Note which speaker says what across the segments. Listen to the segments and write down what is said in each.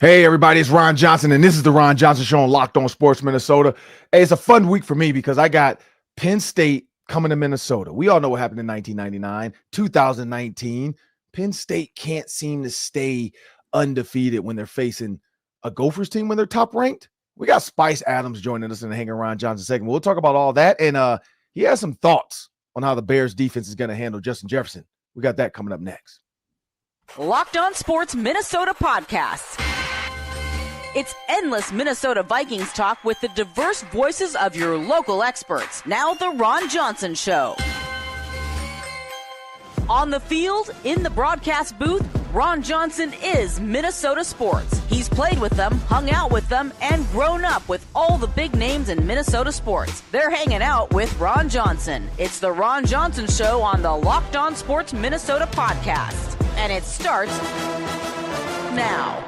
Speaker 1: Hey, everybody, it's Ron Johnson, and this is the Ron Johnson Show on Locked On Sports Minnesota. Hey, it's a fun week for me because I got Penn State coming to Minnesota. We all know what happened in 1999, 2019. Penn State can't seem to stay undefeated when they're facing a Gophers team when they're top ranked. We got Spice Adams joining us in the Hanging Ron Johnson segment. We'll talk about all that, and he has some thoughts on how the Bears defense is going to handle Justin Jefferson. We got that coming up next.
Speaker 2: Locked On Sports Minnesota podcast. It's endless Minnesota Vikings talk with the diverse voices of your local experts. Now the Ron Johnson Show. On the field, in the broadcast booth, Ron Johnson is Minnesota sports. He's played with them, hung out with them, and grown up with all the big names in Minnesota sports. They're hanging out with Ron Johnson. It's the Ron Johnson Show on the Locked On Sports Minnesota podcast. And it starts now.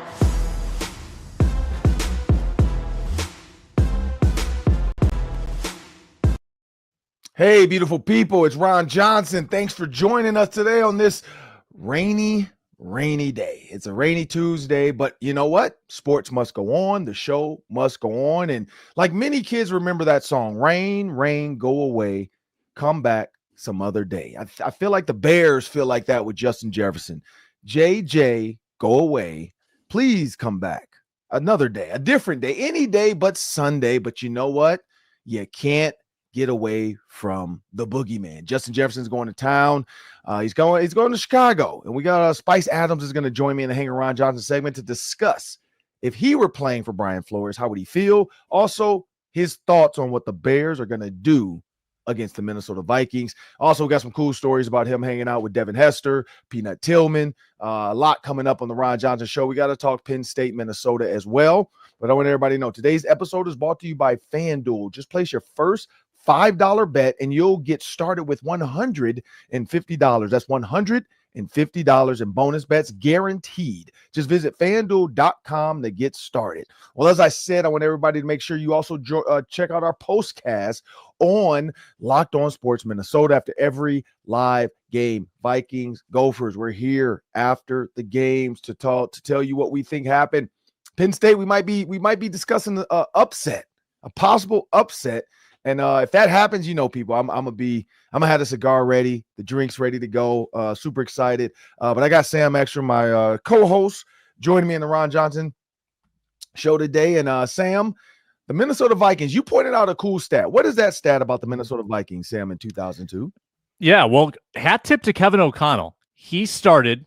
Speaker 1: Hey, beautiful people, it's Ron Johnson. Thanks for joining us today on this rainy day. It's a rainy Tuesday, but you know what? Sports must go on. The show must go on. And like many kids remember that song, Rain, Rain, Go Away, Come Back Some Other Day. I feel like the Bears feel like that with Justin Jefferson. JJ, go away. Please come back. Another day, a different day, any day but Sunday. But you know what? You can't get away from the boogeyman. Justin Jefferson's going to town. He's going to Chicago. And we got Spice Adams is going to join me in the Hanging Ron Johnson segment to discuss if he were playing for Brian Flores, how would he feel? Also, his thoughts on what the Bears are going to do against the Minnesota Vikings. Also, we got some cool stories about him hanging out with Devin Hester, Peanut Tillman. A lot coming up on the Ron Johnson Show. We got to talk Penn State, Minnesota as well. But I want everybody to know today's episode is brought to you by FanDuel. Just place your first $5 bet and you'll get started with $150. That's $150 in bonus bets guaranteed. Just visit FanDuel.com to get started. Well, as I said, I want everybody to make sure you also check out our postcast on Locked On Sports Minnesota after every live game. Vikings, Gophers, we're here after the games to tell you what we think happened. Penn State, we might be discussing the upset, a possible upset. And if that happens, you know, people, I'm gonna have the cigar ready, the drinks ready to go. Super excited. But I got Sam Extra, my co-host, joining me in the Ron Johnson Show today. And Sam, the Minnesota Vikings, you pointed out a cool stat. What is that stat about the Minnesota Vikings, Sam, in 2002?
Speaker 3: Yeah, well, hat tip to Kevin O'Connell. He started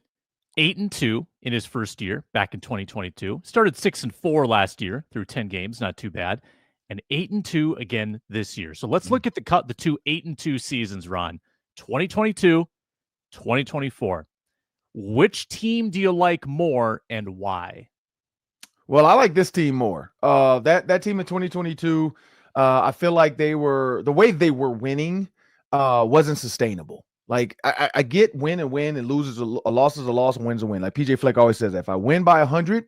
Speaker 3: 8-2 in his first year back in 2022. Started 6-4 last year through 10 games, not too bad. And 8-2 again this year. So let's look at the two 8-2 seasons, Ron. 2022, 2024. Which team do you like more and why?
Speaker 1: Well, I like this team more. That team in 2022, I feel like the way they were winning wasn't sustainable. Like I get win and lose is a loss is a loss and win's a win. Like PJ Fleck always says that if I win by 100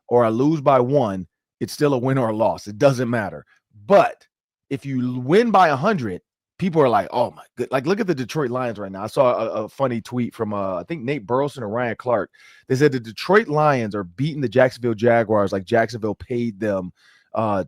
Speaker 1: or I lose by 1, it's still a win or a loss. It doesn't matter. But if you win by 100, people are like, oh my God. Like, look at the Detroit Lions right now. I saw a funny tweet from, I think, Nate Burleson or Ryan Clark. They said the Detroit Lions are beating the Jacksonville Jaguars like Jacksonville paid them they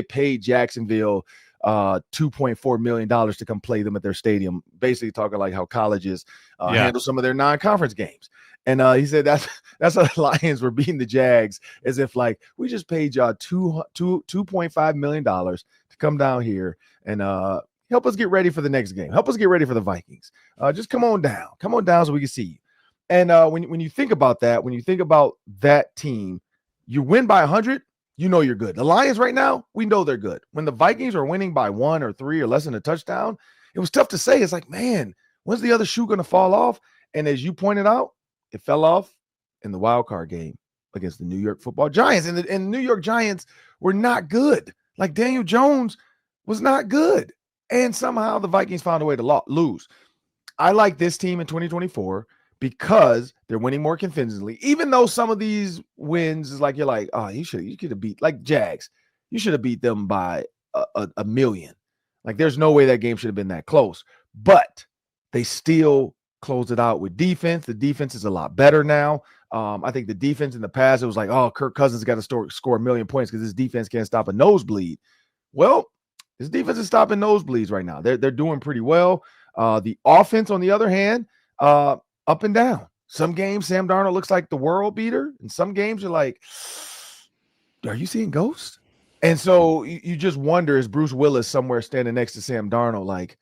Speaker 1: paid Jacksonville $2.4 million to come play them at their stadium, basically talking like how colleges handle some of their non-conference games. And he said that's how the Lions were beating the Jags, as if like we just paid y'all $2.5 million to come down here and help us get ready for the next game. Help us get ready for the Vikings. Just come on down so we can see you. And when you think about that, when you think about that team, you win by 100, you know you're good. The Lions right now, we know they're good. When the Vikings are winning by 1 or 3 or less than a touchdown, it was tough to say. It's like, man, when's the other shoe going to fall off? And as you pointed out, it fell off in the wild card game against the New York Football Giants. And the New York Giants were not good. Like Daniel Jones was not good. And somehow the Vikings found a way to lose. I like this team in 2024 because they're winning more convincingly. Even though some of these wins is like, you're like, oh, you could have beat like Jags. You should have beat them by a million. Like there's no way that game should have been that close. But they still close it out with defense. The defense is a lot better now. I think the defense in the past, it was like, oh, Kirk Cousins got to score 1 million points because his defense can't stop a nosebleed. Well, his defense is stopping nosebleeds right now. They're doing pretty well. The offense, on the other hand, up and down. Some games, Sam Darnold looks like the world beater. And some games you're like, are you seeing ghosts? And so you just wonder, is Bruce Willis somewhere standing next to Sam Darnold like,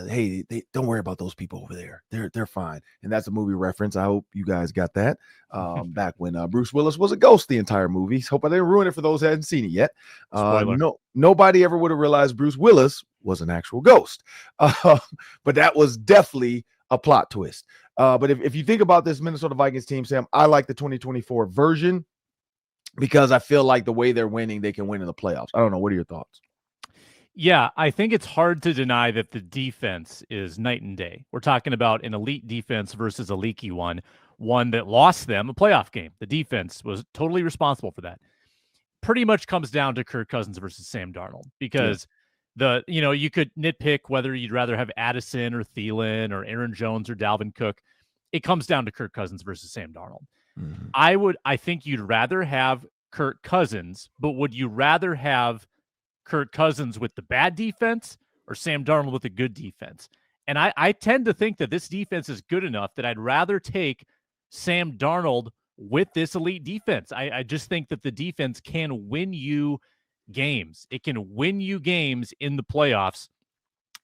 Speaker 1: hey, don't worry about those people over there. They're fine. And that's a movie reference. I hope you guys got that back when Bruce Willis was a ghost the entire movie. Hope I didn't ruin it for those who hadn't seen it yet. Nobody ever would have realized Bruce Willis was an actual ghost. But that was definitely a plot twist. But if you think about this Minnesota Vikings team, Sam, I like the 2024 version because I feel like the way they're winning, they can win in the playoffs. I don't know. What are your thoughts?
Speaker 3: Yeah, I think it's hard to deny that the defense is night and day. We're talking about an elite defense versus a leaky one that lost them a playoff game. The defense was totally responsible for that. Pretty much comes down to Kirk Cousins versus Sam Darnold because you could nitpick whether you'd rather have Addison or Thielen or Aaron Jones or Dalvin Cook. It comes down to Kirk Cousins versus Sam Darnold. Mm-hmm. I think you'd rather have Kirk Cousins, but would you rather have Kirk Cousins with the bad defense or Sam Darnold with a good defense? And I tend to think that this defense is good enough that I'd rather take Sam Darnold with this elite defense. I just think that the defense can win you games. It can win you games in the playoffs.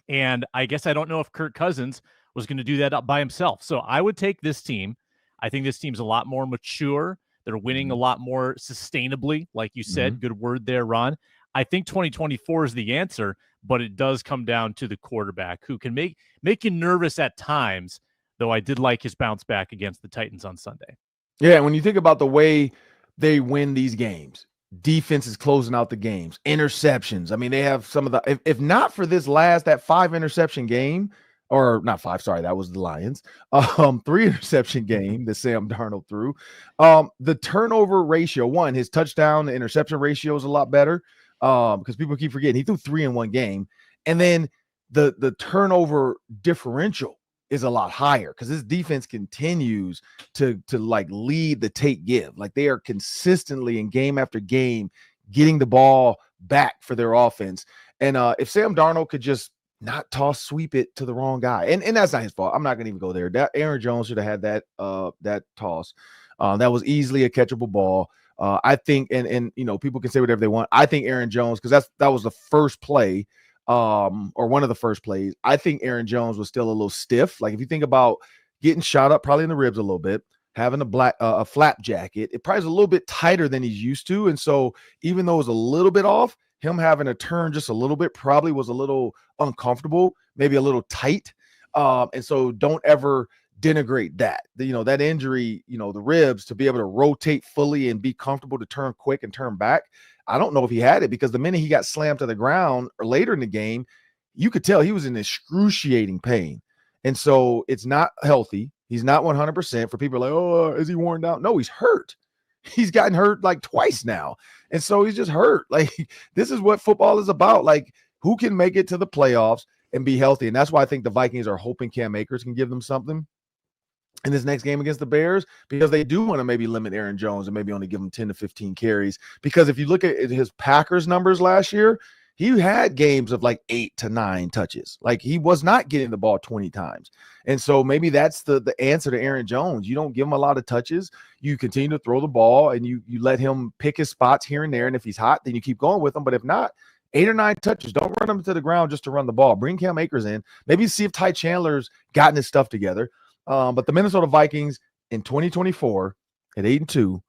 Speaker 3: And I guess I don't know if Kirk Cousins was going to do that up by himself. So I would take this team. I think this team's a lot more mature. They're winning a lot more sustainably. Like you said, good word there, Ron. I think 2024 is the answer, but it does come down to the quarterback who can make you nervous at times, though I did like his bounce back against the Titans on Sunday. Yeah,
Speaker 1: when you think about the way they win these games, defense is closing out the games, interceptions. I mean, they have some of the, if not for that 5 interception game, or not 5, sorry, that was the Lions, 3 interception game that Sam Darnold threw. The turnover ratio, his touchdown to interception ratio is a lot better. Because people keep forgetting he threw 3 in one game, and then the turnover differential is a lot higher because this defense continues to like lead the take give. Like they are consistently in game after game getting the ball back for their offense. And if Sam Darnold could just not sweep it to the wrong guy, and that's not his fault. I'm not gonna even go there. That Aaron Jones should have had that toss. That was easily a catchable ball. I think, and people can say whatever they want. I think Aaron Jones, because that was the first play, or one of the first plays. I think Aaron Jones was still a little stiff. Like if you think about getting shot up, probably in the ribs a little bit, having a flap jacket, it probably is a little bit tighter than he's used to. And so even though it was a little bit off, him having to turn just a little bit probably was a little uncomfortable, maybe a little tight. And so don't ever denigrate that. That injury, the ribs, to be able to rotate fully and be comfortable to turn quick and turn back. I don't know if he had it because the minute he got slammed to the ground or later in the game, you could tell he was in excruciating pain. And so it's not healthy. He's not 100%. For people like, oh, is he worn down? No, he's hurt. He's gotten hurt like twice now. And so he's just hurt. Like this is what football is about. Like who can make it to the playoffs and be healthy? And that's why I think the Vikings are hoping Cam Akers can give them something in this next game against the Bears, because they do want to maybe limit Aaron Jones and maybe only give him 10 to 15 carries. Because if you look at his Packers numbers last year, he had games of like 8 to 9 touches. Like he was not getting the ball 20 times. And so maybe that's the answer to Aaron Jones. You don't give him a lot of touches. You continue to throw the ball and you let him pick his spots here and there. And if he's hot, then you keep going with him. But if not, 8 or 9 touches, don't run him to the ground just to run the ball. Bring Cam Akers in. Maybe see if Ty Chandler's gotten his stuff together. But the Minnesota Vikings in 2024 at 8-2,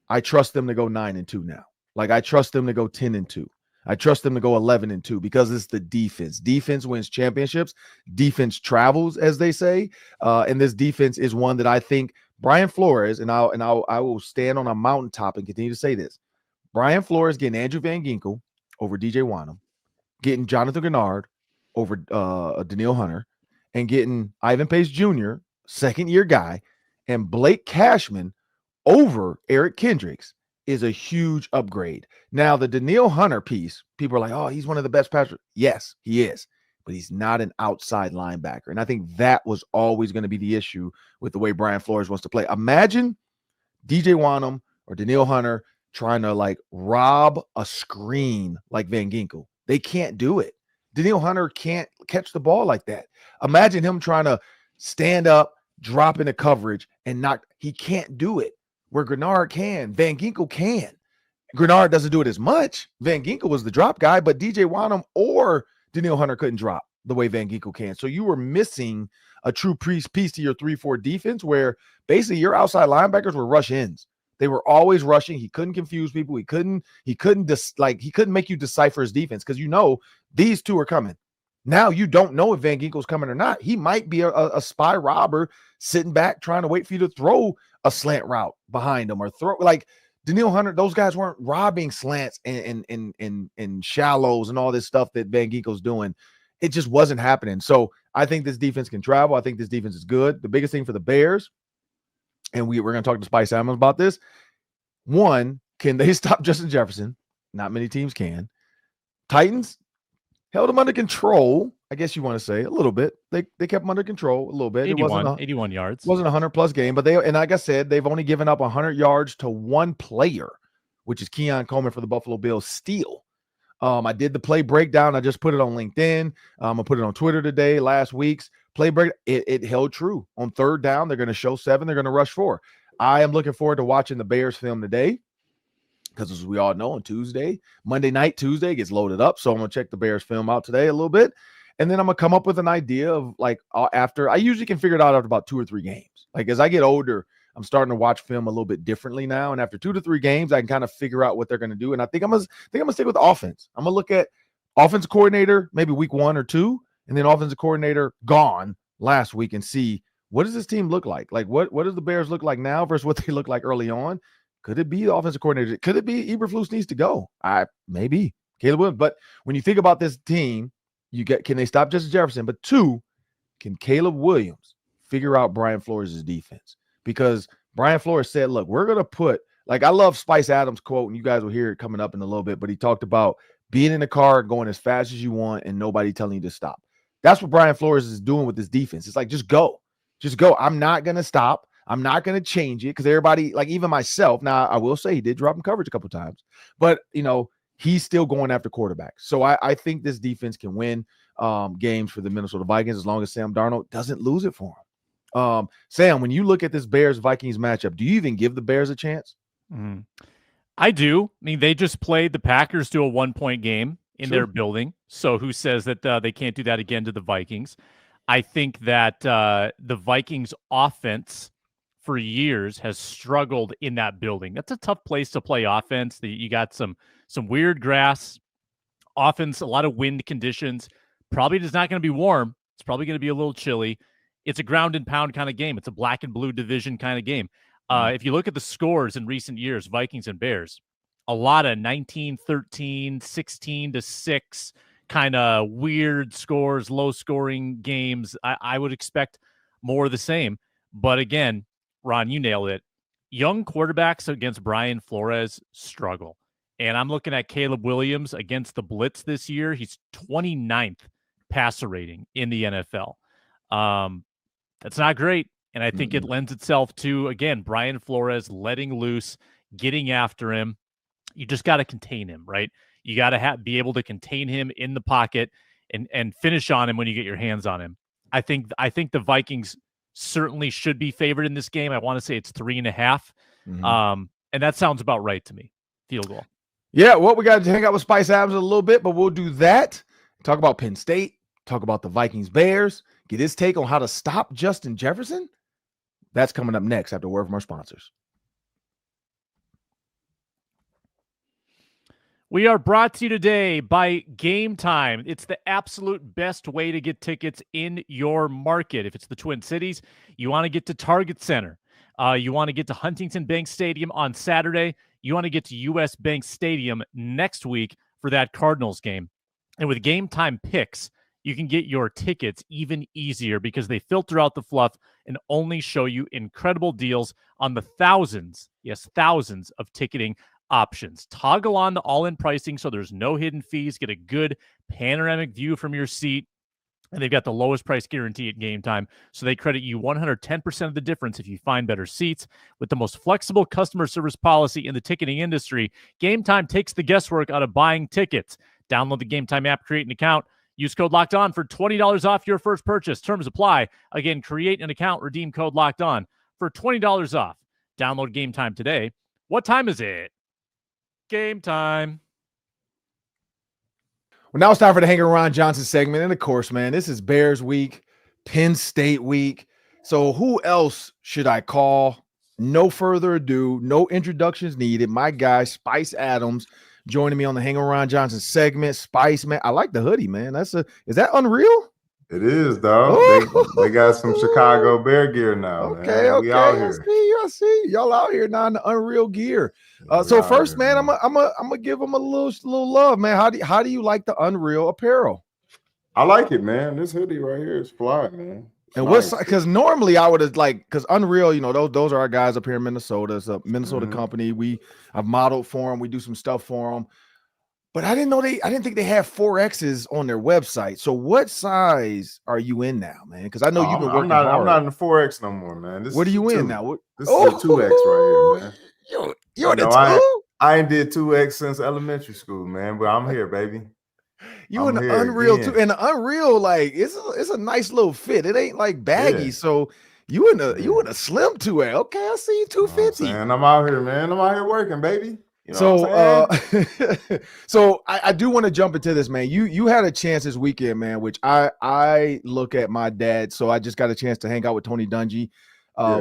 Speaker 1: I trust them to go 9-2 now. Like I trust them to go 10-2. I trust them to go 11-2 because it's the defense. Defense wins championships. Defense travels, as they say. And this defense is one that I think Brian Flores, I will stand on a mountaintop and continue to say this. Brian Flores getting Andrew Van Ginkel over DJ Wonnum, getting Jonathan Gennard over Danielle Hunter, and getting Ivan Pace Jr., second-year guy, and Blake Cashman over Eric Kendricks is a huge upgrade. Now, the Danielle Hunter piece, people are like, oh, he's one of the best passers. Yes, he is, but he's not an outside linebacker. And I think that was always going to be the issue with the way Brian Flores wants to play. Imagine DJ Wanham or Daniil Hunter trying to like rob a screen like Van Ginkel. They can't do it. Daniil Hunter can't catch the ball like that. Imagine him trying to stand up, drop into coverage, and not. He can't do it. Where Grenard can, Van Ginkel can. Grenard doesn't do it as much. Van Ginkel was the drop guy, but DJ Wanham or Daniil Hunter couldn't drop the way Van Ginkel can. So you were missing a true piece to your 3-4 defense where basically your outside linebackers were rush ins. They were always rushing. He couldn't confuse people. He couldn't make you decipher his defense because you know these two are coming. Now you don't know if Van Ginkel's coming or not. He might be a spy robber sitting back trying to wait for you to throw a slant route behind him or throw like Daniil Hunter. Those guys weren't robbing slants and shallows and all this stuff that Van Ginkel's doing. It just wasn't happening. So I think this defense can travel. I think this defense is good. The biggest thing for the Bears, and we're going to talk to Spice Adams about this. One, can they stop Justin Jefferson? Not many teams can. Titans held him under control, I guess you want to say, a little bit. They kept him under control a little bit.
Speaker 3: 81 yards.
Speaker 1: It wasn't a 100-plus game, but and like I said, they've only given up 100 yards to one player, which is Keon Coleman for the Buffalo Bills steal. I did the play breakdown. I just put it on LinkedIn. I put it on Twitter today, last week's play break. It held true. On third down, they're going to show 7. They're going to rush 4. I am looking forward to watching the Bears film today because as we all know, on Monday night, Tuesday gets loaded up. So I'm going to check the Bears film out today a little bit. And then I'm going to come up with an idea of like after – I usually can figure it out after about 2 or 3 games. Like as I get older, I'm starting to watch film a little bit differently now. And after 2 to 3 games, I can kind of figure out what they're going to do. And I think I'm going to stick with offense. I'm going to look at offensive coordinator, maybe week 1 or 2, and then offensive coordinator gone last week and see what does this team look like? Like what does the Bears look like now versus what they look like early on? Could it be the offensive coordinator? Could it be Eberflus needs to go? Maybe Caleb Williams. But when you think about this team, can they stop Justin Jefferson? But 2, can Caleb Williams figure out Brian Flores' defense? Because Brian Flores said, look, we're going to put, like I love Spice Adams' quote, and you guys will hear it coming up in a little bit, but he talked about being in the car, going as fast as you want, and nobody telling you to stop. That's what Brian Flores is doing with this defense. It's like, just go. Just go. I'm not going to stop. I'm not going to change it because everybody, like even myself, now I will say he did drop in coverage a couple times, but, he's still going after quarterbacks. So I think this defense can win games for the Minnesota Vikings as long as Sam Darnold doesn't lose it for him. Sam, when you look at this Bears-Vikings matchup, do you even give the Bears a chance?
Speaker 3: I do. I mean, they just played the Packers to a 1-point game in their building. So who says that they can't do that again to the Vikings? I think that the Vikings offense for years has struggled in that building. That's a tough place to play offense. You got some weird grass, offense, a lot of wind conditions. Probably is not going to be warm. It's probably going to be a little chilly. It's a ground and pound kind of game. It's a black and blue division kind of game. If you look at the scores in recent years, Vikings and Bears, a lot of 19-13, 16-6 kind of weird scores, low scoring games. I would expect more of the same. But again, Ron, you nailed it. Young quarterbacks against Brian Flores struggle. And I'm looking at Caleb Williams against the blitz this year. He's 29th passer rating in the NFL. That's not great. And I think it lends itself to, again, Brian Flores letting loose, getting after him. You just got to contain him, right? You got to be able to contain him in the pocket and finish on him when you get your hands on him. I think the Vikings certainly should be favored in this game. I want to say it's 3.5. And that sounds about right to me. Field goal.
Speaker 1: Yeah, well, we got to hang out with Spice Adams a little bit, but we'll do that. Talk about Penn State, talk about the Vikings Bears, get his take on how to stop Justin Jefferson. That's coming up next after a word from our sponsors.
Speaker 3: We are brought to you today by Gametime. It's the absolute best way to get tickets in your market. If it's the Twin Cities, you want to get to Target Center. You want to get to Huntington Bank Stadium on Saturday. You want to get to U.S. Bank Stadium next week for that Cardinals game. And with Gametime picks, you can get your tickets even easier because they filter out the fluff and only show you incredible deals on the thousands of ticketing options. Toggle on the all-in pricing so there's no hidden fees. Get a good panoramic view from your seat. And they've got the lowest price guarantee at Game Time, so they credit you 110% of the difference if you find better seats. With the most flexible customer service policy in the ticketing industry, Game Time takes the guesswork out of buying tickets. Download the Game Time app, create an account, use code Locked On for $20 off your first purchase. Terms apply. Again, create an account, redeem code Locked On for $20 off. Download Game Time today. What time is it? Game time.
Speaker 1: Well, now it's time for the Hanging Ron Johnson segment. And of course, man, this is Bears week, Penn State week. So who else should I call? No further ado, no introductions needed. My guy, Spice Adams, joining me on the Hanging Ron Johnson segment. Spice, man, I like the hoodie, man. Is that unreal?
Speaker 4: It is, dog. They got some Chicago Bear gear now.
Speaker 1: Okay,
Speaker 4: man.
Speaker 1: okay.
Speaker 4: We out here.
Speaker 1: I see. Y'all out here now in the unreal gear. So first, man, I'm gonna give them a little love, man. How do you like the unreal apparel?
Speaker 4: I like it, man. This hoodie right here is fly, man.
Speaker 1: And what's because normally I would have because Unreal, those are our guys up here in Minnesota. It's a Minnesota company. I've modeled for them. We do some stuff for them. But I didn't think they have 4Xs on their website. So what size are you in now, man? Because I know you've been working hard.
Speaker 4: I'm not in the 4X no more, man.
Speaker 1: What are you in now?
Speaker 4: This is a 2X right here, man.
Speaker 1: You're in the 2?
Speaker 4: I ain't did 2X since elementary school, man. But I'm here, baby.
Speaker 1: You in the Unreal too, and the Unreal, like it's a nice little fit. It ain't like baggy, so you in a slim 2X. Okay, I see you 250.
Speaker 4: And I'm out here, man. I'm out here working, baby.
Speaker 1: So I do want to jump into this, man. You had a chance this weekend, man, which I look at my dad. So I just got a chance to hang out with Tony Dungy,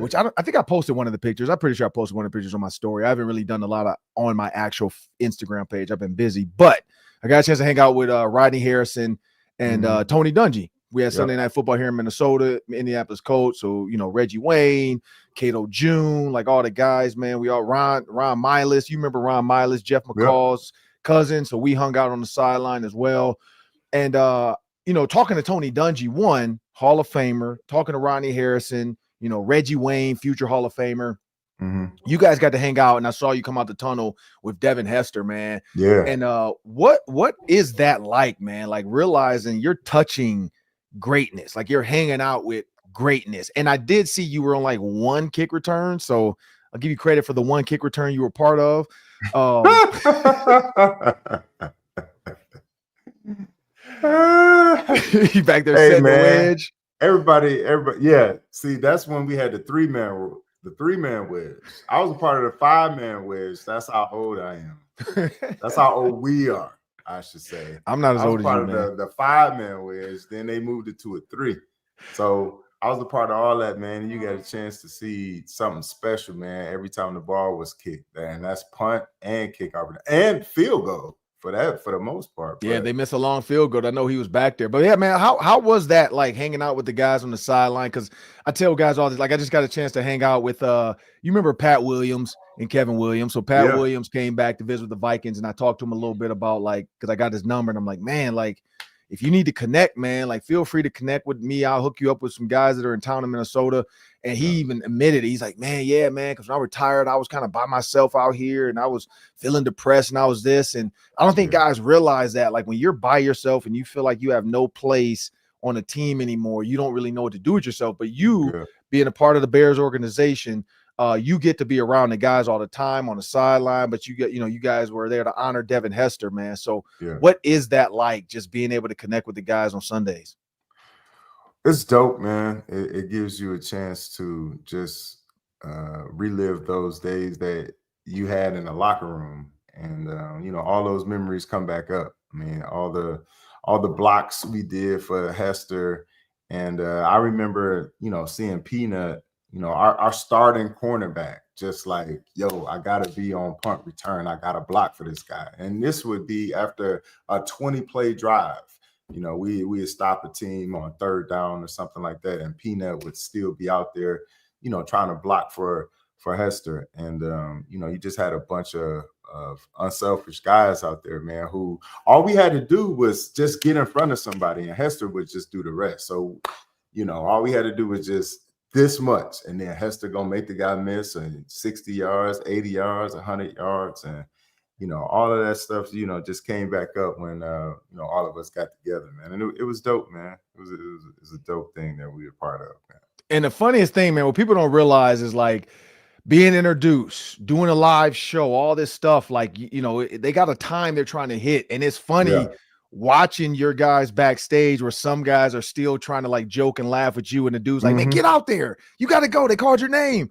Speaker 1: which I think I posted one of the pictures. I'm pretty sure I posted one of the pictures on my story. I haven't really done a lot on my actual Instagram page. I've been busy, but I got a chance to hang out with Rodney Harrison and Tony Dungy. We had Sunday Night Football here in Minnesota, Indianapolis Colts. So, Reggie Wayne, Cato June, like all the guys, man. We all Ron Milas. You remember Ron Milas, Jeff McCall's cousin. So we hung out on the sideline as well. And, talking to Tony Dungy, one Hall of Famer, talking to Rodney Harrison, Reggie Wayne, future Hall of Famer. You guys got to hang out, and I saw you come out the tunnel with Devin Hester, man.
Speaker 4: Yeah.
Speaker 1: And what is that like, man? Like realizing you're touching greatness, like you're hanging out with greatness. And I did see you were on like one kick return, so I'll give you credit for the one kick return you were part of. You back there setting the wedge.
Speaker 4: Everybody, yeah. See, that's when we had the three-man wedge. I was a part of the 5-man wedge. That's how old I am. That's how old we are, I should say.
Speaker 1: I'm not as old as you, man.
Speaker 4: Part of the 5-man wedge. Then they moved it to a 3. So I was a part of all that, man. And you got a chance to see something special, man, every time the ball was kicked. And that's punt and kickoff and field goal for the most part.
Speaker 1: Yeah, they missed a long field goal. I know he was back there. But yeah, man, how was that like hanging out with the guys on the sideline? Because I tell guys all this, like I just got a chance to hang out with you remember Pat Williams and Kevin Williams. So Pat Williams came back to visit with the Vikings, and I talked to him a little bit about because I got his number, and I'm like, man, like if you need to connect, man, like feel free to connect with me. I'll hook you up with some guys that are in town in Minnesota. And he even admitted it. He's like, man, because when I retired, I was kind of by myself out here and I was feeling depressed and I was this. And I don't think guys realize that, like when you're by yourself and you feel like you have no place on a team anymore, you don't really know what to do with yourself. But you being a part of the Bears organization, you get to be around the guys all the time on the sideline, but you get, you guys were there to honor Devin Hester, man. So what is that like, just being able to connect with the guys on Sundays?
Speaker 4: It's dope, man. It gives you a chance to just relive those days that you had in the locker room, and all those memories come back up. I mean, all the blocks we did for Hester, and I remember seeing Peanut, our starting cornerback, just like, yo, I gotta be on punt return. I gotta block for this guy, and this would be after a 20-play drive. We would stop a team on 3rd down or something like that, and Peanut would still be out there, trying to block for Hester. And you just had a bunch of unselfish guys out there, man, who all we had to do was just get in front of somebody, and Hester would just do the rest. So, all we had to do was just this much, and then Hester gonna make the guy miss, and 60 yards, 80 yards, 100 yards, and all of that stuff, just came back up when, all of us got together, man. And it was dope, man. It was a dope thing that we were part of, man.
Speaker 1: And the funniest thing, man, what people don't realize is like being introduced, doing a live show, all this stuff, like, they got a time they're trying to hit. And it's funny watching your guys backstage where some guys are still trying to like joke and laugh with you. And the dude's like, man, get out there. You got to go. They called your name.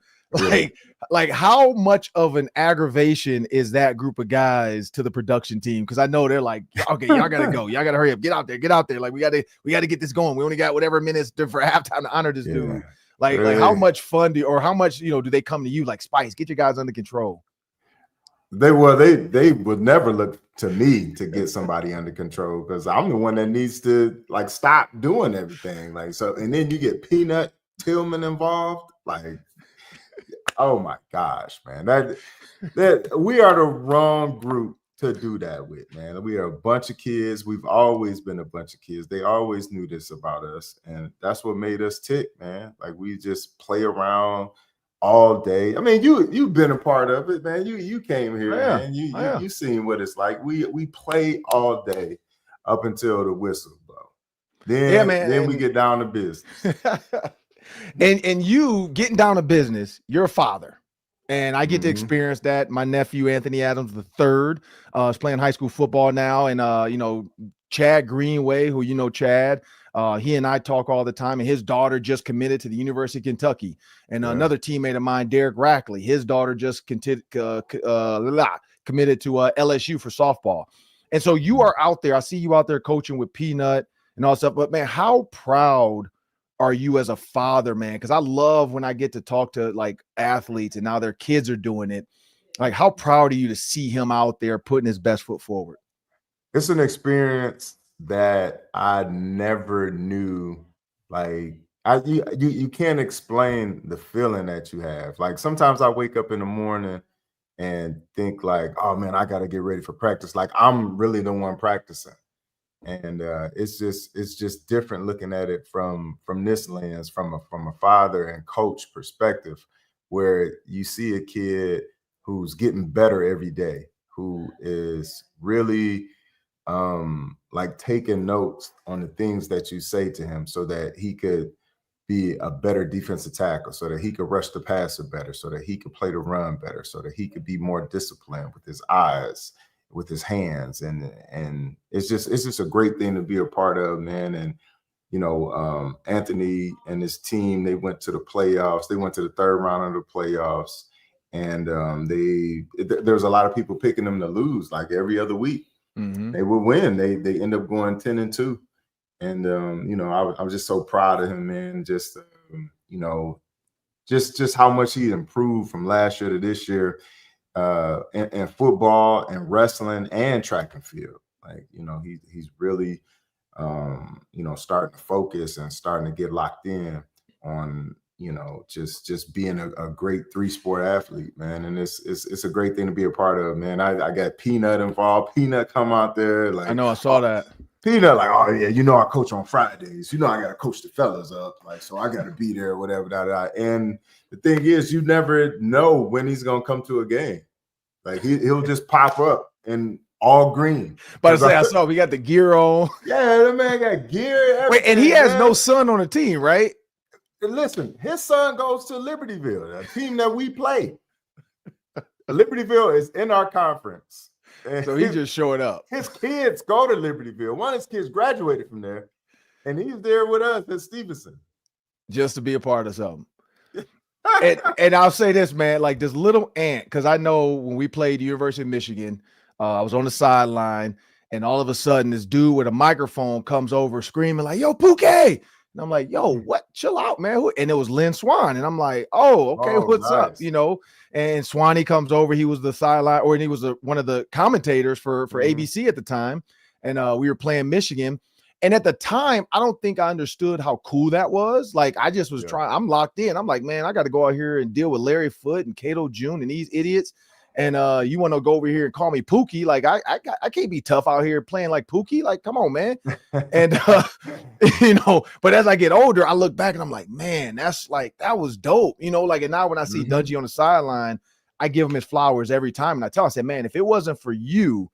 Speaker 1: Like how much of an aggravation is that group of guys to the production team? Because I know they're like, okay, y'all gotta go, y'all gotta hurry up, get out there. Like we gotta get this going. We only got whatever minutes for halftime to honor this dude. Like how much fun how much do they come to you like, Spice, get your guys under control?
Speaker 4: They would never look to me to get somebody under control because I'm the one that needs to like stop doing everything. Like so, and then you get Peanut Tillman involved, like. Oh my gosh, man. That we are the wrong group to do that with, man. We are a bunch of kids. We've always been a bunch of kids. They always knew this about us. And that's what made us tick, man. Like we just play around all day. I mean, you've been a part of it, man. You came here, man. You seen what it's like. We play all day up until the whistle blow. Then we get down to business.
Speaker 1: And you getting down to business, you're a father. And I get to experience that. My nephew, Anthony Adams III, is playing high school football now. And, Chad Greenway, who Chad, he and I talk all the time. And his daughter just committed to the University of Kentucky. And another teammate of mine, Derek Rackley, his daughter just committed to LSU for softball. And so you are out there. I see you out there coaching with Peanut and all stuff. But, man, how proud are you as a father, man? Because I love when I get to talk to like athletes and now their kids are doing it. Like, how proud are you to see him out there putting his best foot forward?
Speaker 4: It's an experience that I never knew. Like, you can't explain the feeling that you have. Like, sometimes I wake up in the morning and think like, oh man, I got to get ready for practice. Like, I'm really the one practicing. And it's just different looking at it from this lens, from a father and coach perspective, where you see a kid who's getting better every day, who is really like taking notes on the things that you say to him so that he could be a better defensive tackle, so that he could rush the passer better, so that he could play the run better, so that he could be more disciplined with his eyes, with his hands, and it's just a great thing to be a part of, man. And Anthony and his team, they went to the playoffs. They went to the third round of the playoffs, and there was a lot of people picking them to lose, like every other week. They would win. They end up going 10-2, and I was just so proud of him, man. Just just how much he improved from last year to this year. And football and wrestling and track and field. Like, he's really, starting to focus and starting to get locked in on, just being a great 3-sport athlete, man. And it's a great thing to be a part of, man. I got Peanut involved. Peanut come out there. Like,
Speaker 1: I know, I saw that.
Speaker 4: Peanut, like, oh yeah, I coach on Fridays. I got to coach the fellas up. Like, so I got to be there, whatever, And the thing is, you never know when he's going to come to a game. Like, he'll just pop up in all green.
Speaker 1: But I saw we got the gear on.
Speaker 4: Yeah, that man got gear.
Speaker 1: Wait, and he has no son on the team, right?
Speaker 4: Listen, his son goes to Libertyville, a team that we play. Libertyville is in our conference. And
Speaker 1: so he's just showing up.
Speaker 4: His kids go to Libertyville. One of his kids graduated from there, and he's there with us at Stevenson.
Speaker 1: Just to be a part of something. and I'll say this, man, like this little ant, because I know when we played University of Michigan, I was on the sideline, and all of a sudden this dude with a microphone comes over screaming like, yo, Pookie. And I'm like, yo, what? Chill out, man. And it was Lynn Swan. And I'm like, oh, okay, what's up? And Swanee comes over. He was the sideline, or he was one of the commentators for ABC at the time. And we were playing Michigan. And at the time, I don't think I understood how cool that was. Like, I just was trying. I'm locked in. I'm like, man, I got to go out here and deal with Larry Foote and Cato June and these idiots. And you want to go over here and call me Pookie? Like, I can't be tough out here playing like Pookie. Like, come on, man. And but as I get older, I look back and I'm like, man, that was dope. And now when I see Dungey on the sideline, I give him his flowers every time. And I tell him, I said, man, if it wasn't for you,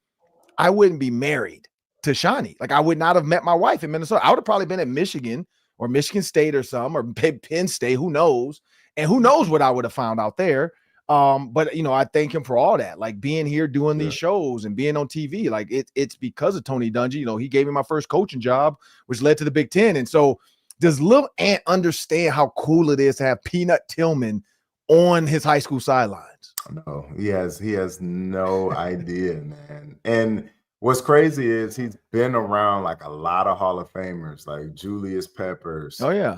Speaker 1: I wouldn't be married to Shawnee. Like, I would not have met my wife in Minnesota. I would have probably been at Michigan or Michigan State or something, or Penn State, who knows? And who knows what I would have found out there. But I thank him for all that, like being here, doing these shows and being on TV. Like it's because of Tony Dungy. He gave me my first coaching job, which led to the Big Ten. And so does Lil Ant understand how cool it is to have Peanut Tillman on his high school sidelines?
Speaker 4: No, he has no idea, man. And what's crazy is he's been around like a lot of Hall of Famers, like Julius Peppers.
Speaker 1: Oh, yeah.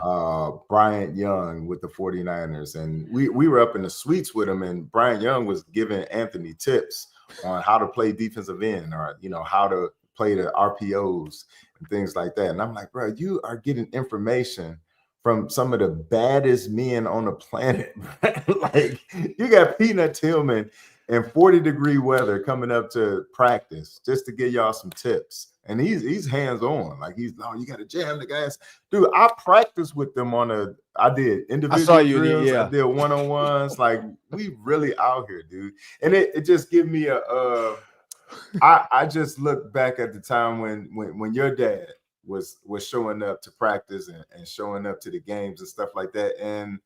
Speaker 4: Bryant Young with the 49ers. And we were up in the suites with him, and Bryant Young was giving Anthony tips on how to play defensive end, or, how to play the RPOs and things like that. And I'm like, bro, you are getting information from some of the baddest men on the planet. Like, you got Peanut Tillman in 40-degree weather coming up to practice just to give y'all some tips. And he's hands-on. Like, you got to jam the guys. Dude, I practiced with them I did individual drills. I did one-on-ones. Like, we really out here, dude. And it just give me I just look back at the time when your dad was showing up to practice and showing up to the games and stuff like that. And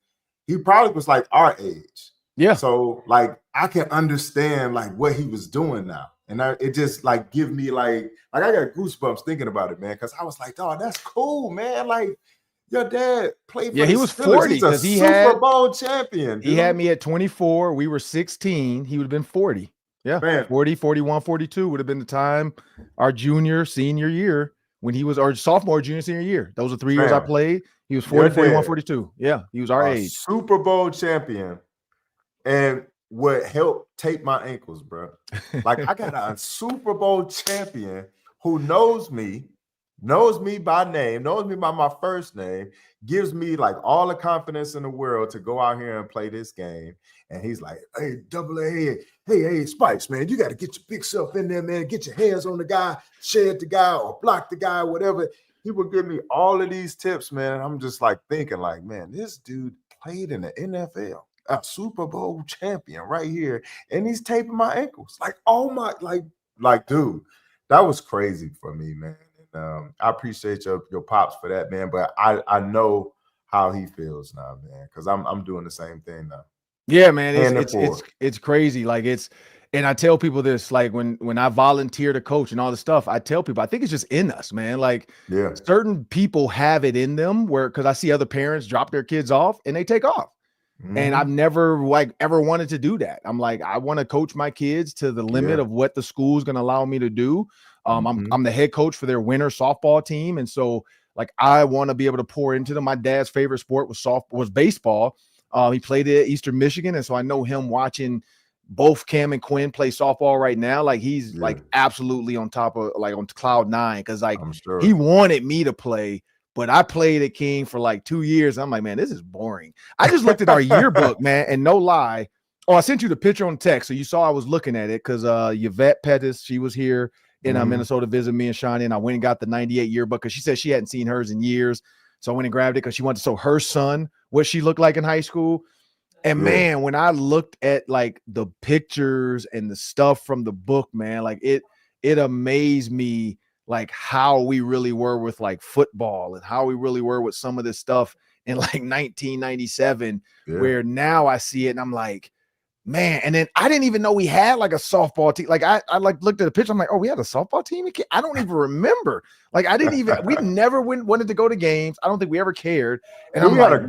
Speaker 4: he probably was like our age.
Speaker 1: Yeah.
Speaker 4: So like I can understand like what he was doing now. And it just like give me like I got goosebumps thinking about it, man. Because I was like, oh, that's cool, man. Like your dad played for
Speaker 1: he was 40
Speaker 4: because he had Super Bowl champion. Dude.
Speaker 1: He had me at 24. We were 16. He would have been 40. Yeah. Man. 40, 41, 42 would have been the time our junior, senior year when he was our sophomore, junior, senior year. Those are 3 years I played. He was 40, 41, 42. Yeah. He was our age.
Speaker 4: Super Bowl champion. And what helped tape my ankles, bro. Like I got a Super Bowl champion who knows me by name, knows me by my first name, gives me like all the confidence in the world to go out here and play this game. And he's like, hey, hey, Spice, man, you got to get your big self in there, man. Get your hands on the guy, shed the guy, or block the guy, whatever. He would give me all of these tips, man. I'm just like thinking like, man, this dude played in the NFL. A Super Bowl champion right here, and he's taping my ankles. Like, oh my, like, dude, that was crazy for me, man. And I appreciate your pops for that, man. But I know how he feels now, man, because I'm doing the same thing now.
Speaker 1: Yeah, man, it's crazy. Like and I tell people this, like when I volunteer to coach and all this stuff, I tell people I think it's just in us, man. Like, certain people have it in them because I see other parents drop their kids off and they take off. Mm-hmm. And I've never ever wanted to do that. I'm like, I want to coach my kids to the limit of what the school is going to allow me to do. I'm the head coach for their winter softball team. And so like, I want to be able to pour into them. My dad's favorite sport was baseball. He played at Eastern Michigan. And so I know him watching both Cam and Quinn play softball right now. Like he's like absolutely on top of like on cloud nine. Cause like he wanted me to play. But I played at King for like 2 years. I'm like, man, this is boring. I just looked at our yearbook, man, and no lie. Oh, I sent you the picture on text. So you saw I was looking at it because Yvette Pettis, she was here in Minnesota visiting me and Shawnee, and I went and got the 98 yearbook because she said she hadn't seen hers in years. So I went and grabbed it because she wanted to show her son what she looked like in high school. And man, when I looked at like the pictures and the stuff from the book, man, like it amazed me like how we really were with like football and how we really were with some of this stuff in like 1997, where now I see it and I'm like, man. And then I didn't even know we had like a softball team. Like I like looked at the picture. I'm like, oh, we had a softball team. I don't even remember. Like I didn't even, we never wanted to go to games. I don't think we ever cared. And
Speaker 4: we had a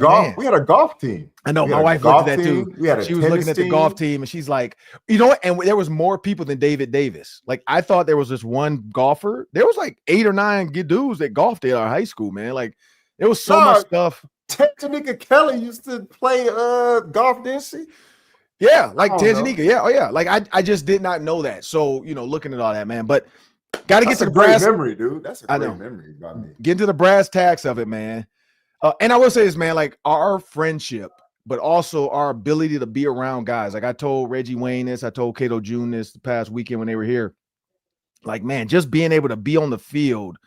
Speaker 4: golf team.
Speaker 1: I know my wife looked at that too. She was looking at the golf team and she's like, you know what? And there was more people than David Davis. Like I thought there was this one golfer. There was like 8 or 9 dudes that golfed at our high school, man. Like there was so much stuff.
Speaker 4: Tanika Kelly used to play golf, didn't she?
Speaker 1: Yeah, like Tanzania. Yeah, oh yeah. Like I just did not know that. So looking at all that, man. But got to get to the brass
Speaker 4: memory, dude. That's a great memory about me.
Speaker 1: Get into the brass tacks of it, man. And I will say this, man. Like our friendship, but also our ability to be around guys. Like I told Reggie Wayne this. I told Cato June this the past weekend when they were here. Like, man, just being able to be on the field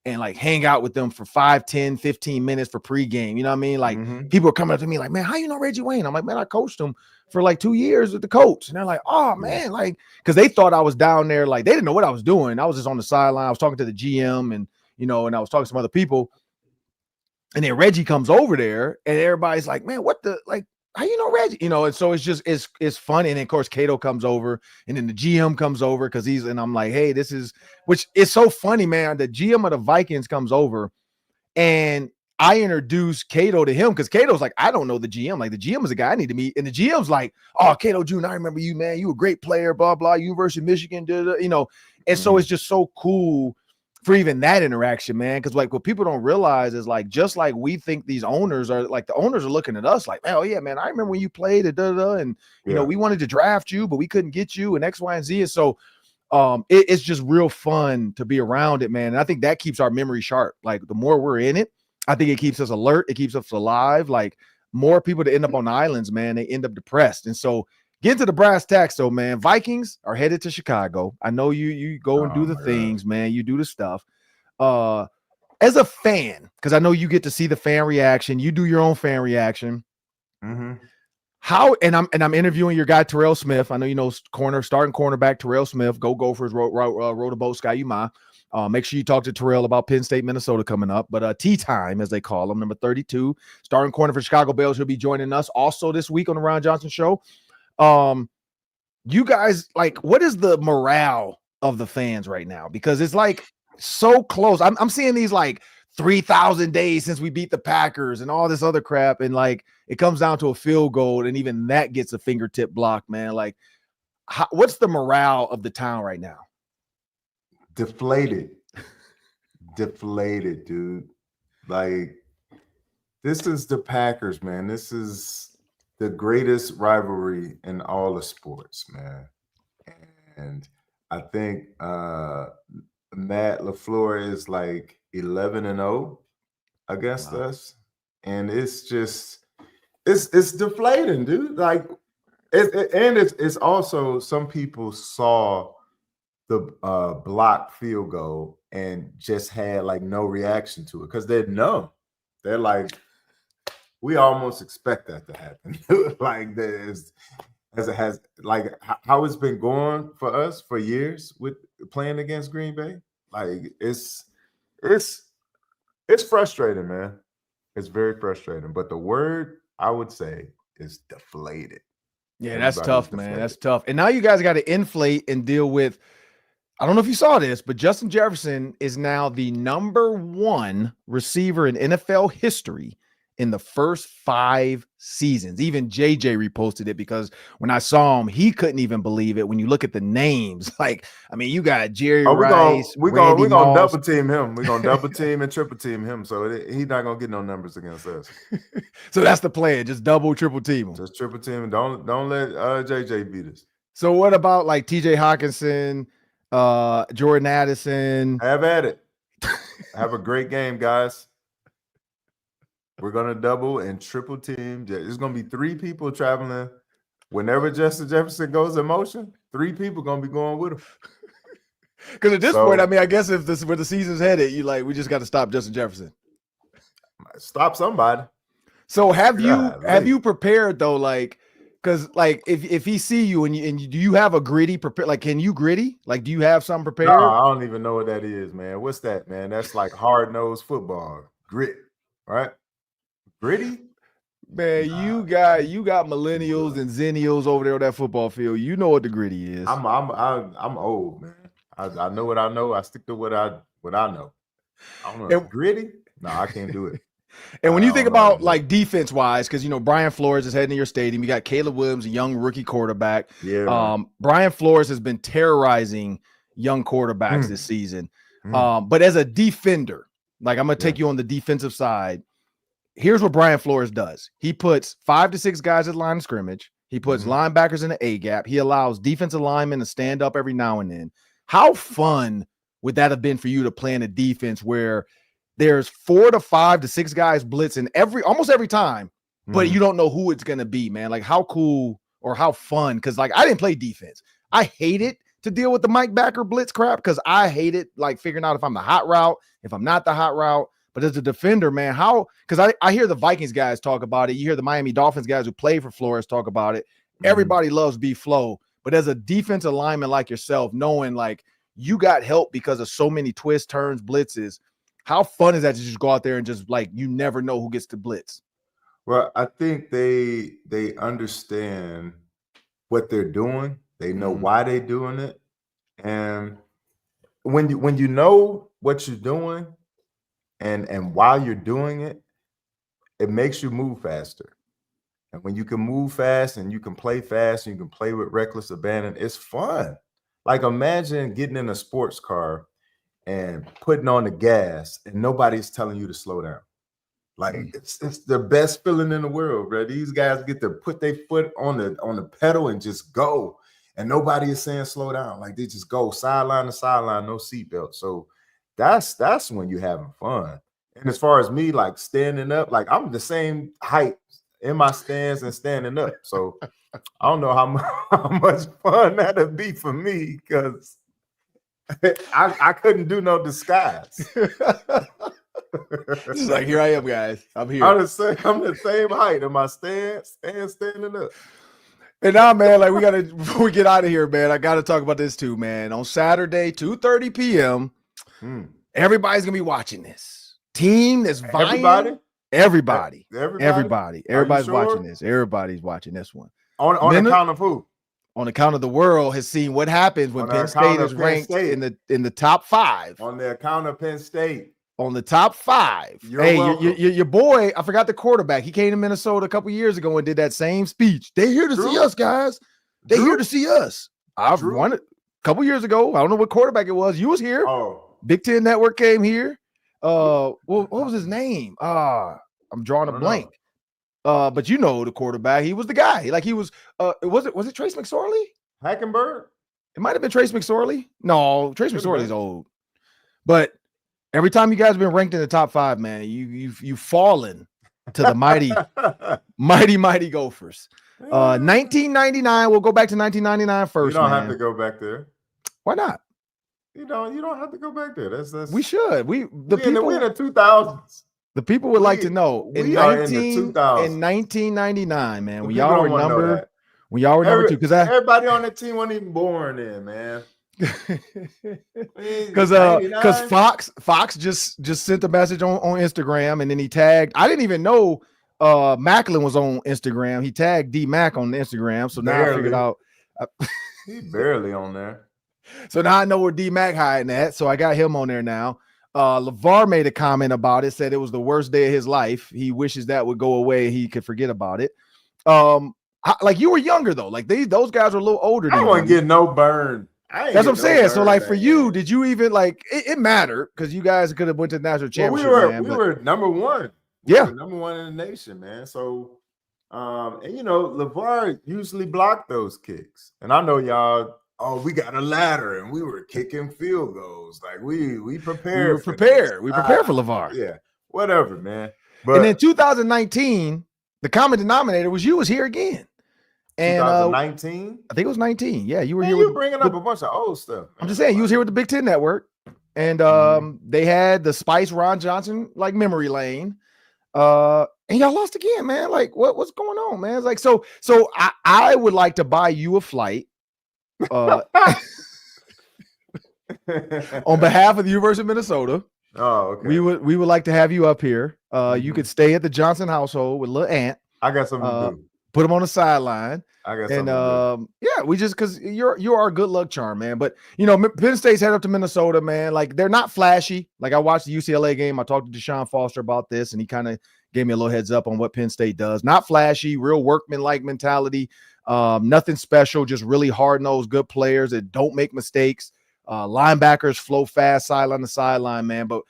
Speaker 1: and like hang out with them for 5, 10, 15 minutes for pregame. You know what I mean? Like people are coming up to me like, man, how you know Reggie Wayne? I'm like, man, I coached him for like 2 years with the coach. And they're like, oh man, like, because they thought I was down there, like they didn't know what I was doing. I was just on the sideline. I was talking to the GM and and I was talking to some other people. And then Reggie comes over there and everybody's like, man, what the, like, how you know Reggie? And so it's funny. And then of course Cato comes over and then the GM comes over because and I'm like, hey, which is so funny, man. The GM of the Vikings comes over and I introduced Cato to him because Cato's like, I don't know the GM. Like the GM is a guy I need to meet. And the GM's like, oh, Cato Jr., I remember you, man. You a great player, blah, blah, University of Michigan, And so it's just so cool for even that interaction, man. Because like what people don't realize is like, just like we think these owners are like, the owners are looking at us like, oh yeah, man, I remember when you played at and we wanted to draft you, but we couldn't get you and X, Y, and Z. And so it's just real fun to be around it, man. And I think that keeps our memory sharp. Like the more we're in it, I think it keeps us alert. It keeps us alive. Like more people that end up on islands, man, they end up depressed. And so get to the brass tacks though, man. Vikings are headed to Chicago. I know you go and do the things, man. You do the stuff. As a fan, because I know you get to see the fan reaction. You do your own fan reaction.
Speaker 4: Mm-hmm.
Speaker 1: How and I'm interviewing your guy Terrell Smith. I know starting cornerback Terrell Smith. Go Gophers. Wrote a boat Sky Uma. Make sure you talk to Terrell about Penn State, Minnesota coming up. But tea time, as they call him, number 32, starting corner for Chicago Bears. He'll be joining us also this week on the Ron Johnson Show. You guys, like, what is the morale of the fans right now? Because it's like so close. I'm seeing these like 3,000 days since we beat the Packers and all this other crap, and like it comes down to a field goal, and even that gets a fingertip block, man. Like, what's the morale of the town right now?
Speaker 4: Deflated, dude. Like, this is the Packers, man. This is the greatest rivalry in all of sports, man. And I think Matt LaFleur is like 11-0 against us, and it's just it's deflating, dude. Like, it's also some people saw the blocked field goal and just had like no reaction to it because they're numb. They're like, we almost expect that to happen. Like as it has, like how it's been going for us for years with playing against Green Bay. Like it's frustrating, man. It's very frustrating. But the word I would say is deflated.
Speaker 1: Yeah, that's tough, man. That's tough. And now you guys got to inflate and deal with, I don't know if you saw this, but Justin Jefferson is now the #1 receiver in NFL history in the first 5 seasons. Even JJ reposted it because when I saw him, he couldn't even believe it. When you look at the names, like, I mean, you got Jerry Rice.
Speaker 4: We're gonna double team him. We're gonna double team and triple team him. So he's not gonna get no numbers against us.
Speaker 1: So that's the plan. Just double, triple team him.
Speaker 4: Just triple team. Don't let JJ beat us.
Speaker 1: So what about like TJ Hawkinson, Jordan Addison?
Speaker 4: Have at it. Have a great game, guys. We're gonna double and triple team. There's gonna be 3 people traveling. Whenever Justin Jefferson goes in motion, 3 people gonna be going with him.
Speaker 1: Because at this point, I mean, I guess if where the season's headed, we just got to stop Justin Jefferson.
Speaker 4: Stop somebody.
Speaker 1: So have you prepared though? Like, because like if he see you and do you have a gritty prepared? Like, can you gritty? Like, do you have something prepared?
Speaker 4: No, I don't even know what that is, man. What's that, man? That's like hard-nosed football. Grit, right? Gritty?
Speaker 1: Man, you got millennials and zennials over there on that football field. You know what the gritty is.
Speaker 4: I'm old, man. I know what I know. I stick to what I know. I don't know. Gritty? No, I can't do it.
Speaker 1: And when you think about like defense wise, because Brian Flores is heading to your stadium, you got Caleb Williams, a young rookie quarterback.
Speaker 4: Yeah.
Speaker 1: Brian Flores has been terrorizing young quarterbacks this season. But as a defender, like I'm gonna take you on the defensive side. Here's what Brian Flores does. He puts 5 to 6 guys at line of scrimmage. He puts linebackers in the A gap. He allows defensive linemen to stand up every now and then. How fun would that have been for you to play in a defense where there's 4 to 5 to 6 guys blitzing almost every time, but you don't know who it's going to be, man? Like, how cool or how fun? Because like I didn't play defense. I hate it to deal with the Mike Backer blitz crap because I hate it, like figuring out if I'm the hot route, if I'm not the hot route. But as a defender, man, how – because I hear the Vikings guys talk about it. You hear the Miami Dolphins guys who play for Flores talk about it. Everybody loves B-Flow, but as a defensive lineman like yourself, knowing like you got help because of so many twists, turns, blitzes, how fun is that to just go out there and just like you never know who gets to blitz?
Speaker 4: Well, I think they understand what they're doing. They know why they're doing it. And when you know what you're doing and while you're doing it, it makes you move faster. And when you can move fast and you can play fast and you can play with reckless abandon, it's fun. Like imagine getting in a sports car and putting on the gas and nobody's telling you to slow down. Like it's the best feeling in the world, bro. These guys get to put their foot on the pedal and just go. And nobody is saying slow down. Like they just go sideline to sideline, no seatbelt. So that's when you're having fun. And as far as me, like standing up, like I'm the same height in my stands and standing up. So I don't know how much fun that'd be for me because I couldn't do no disguise.
Speaker 1: It's like, here I am, guys. I'm here.
Speaker 4: I'm the same height in my stands and standing up.
Speaker 1: And now, man, like before we get out of here, man, I gotta talk about this too, man. On Saturday, 2:30 p.m., everybody's gonna be watching this. Team that's vying. Everybody's watching this. Everybody's watching this one.
Speaker 4: On the count of who?
Speaker 1: On account of the world has seen what happens when Penn State is ranked in the top 5.
Speaker 4: On the account of Penn State.
Speaker 1: On the top 5. Your boy, I forgot the quarterback. He came to Minnesota a couple years ago and did that same speech. They're here to see us, guys. They're here to see us. I've won it a couple years ago. I don't know what quarterback it was. You was here.
Speaker 4: Oh.
Speaker 1: Big Ten Network came here. What was his name? I'm drawing a blank. But you know the quarterback. He was the guy. Like he was. Was it Trace McSorley?
Speaker 4: Hackenberg?
Speaker 1: It might have been Trace McSorley. No, Trace McSorley's old. But every time you guys have been ranked in the top 5, man, you've fallen to the mighty Gophers. 1999. We'll go back to 1999 first.
Speaker 4: You don't have to go back there.
Speaker 1: Why not?
Speaker 4: You don't have to go back there. That's
Speaker 1: we should. We're in the
Speaker 4: 2000s.
Speaker 1: The people would like to know in 1999, man. When y'all were number two, because
Speaker 4: everybody on the team wasn't even born then, man.
Speaker 1: Because Fox just sent a message on Instagram and then he tagged. I didn't even know Macklin was on Instagram. He tagged D Mac on Instagram, so now I figured out
Speaker 4: he's barely on there.
Speaker 1: So now I know where D Mac hiding at. So I got him on there now. LeVar made a comment about it, said it was the worst day of his life. He wishes that would go away. He could forget about it. Like you were younger though. Like those guys were a little older.
Speaker 4: I wasn't getting no burn.
Speaker 1: That's what I'm saying. So like for you, did you even like it mattered because you guys could have went to the national championship?
Speaker 4: We were number one. We were number one in the nation, man. So and LeVar usually blocked those kicks. And I know y'all, we got a ladder and we were kicking field goals. Like we prepared.
Speaker 1: We were prepared. We prepared for LeVar.
Speaker 4: Yeah, whatever, man. But
Speaker 1: and then 2019, the common denominator was you was here again. And
Speaker 4: 2019,
Speaker 1: I think it was 19. Yeah, you were here.
Speaker 4: You were bringing up a bunch of old stuff. Man.
Speaker 1: I'm just saying, you was here with the Big Ten Network, and they had the Spice Ron Johnson like memory lane, and y'all lost again, man. Like what's going on, man? It's like so I would like to buy you a flight, on behalf of the University of Minnesota.
Speaker 4: Oh, okay.
Speaker 1: We would like to have you up here. You could stay at the Johnson household with little Aunt.
Speaker 4: I got something to do.
Speaker 1: Put him on the sideline.
Speaker 4: I got something.
Speaker 1: We just because you are a good luck charm, man. But Penn State's head up to Minnesota, man. Like they're not flashy. Like I watched the UCLA game. I talked to Deshaun Foster about this, and he kind of gave me a little heads up on what Penn State does. Not flashy, real workman-like mentality. Nothing special. Just really hard-nosed, good players that don't make mistakes. Linebackers flow fast, sideline to sideline, man. But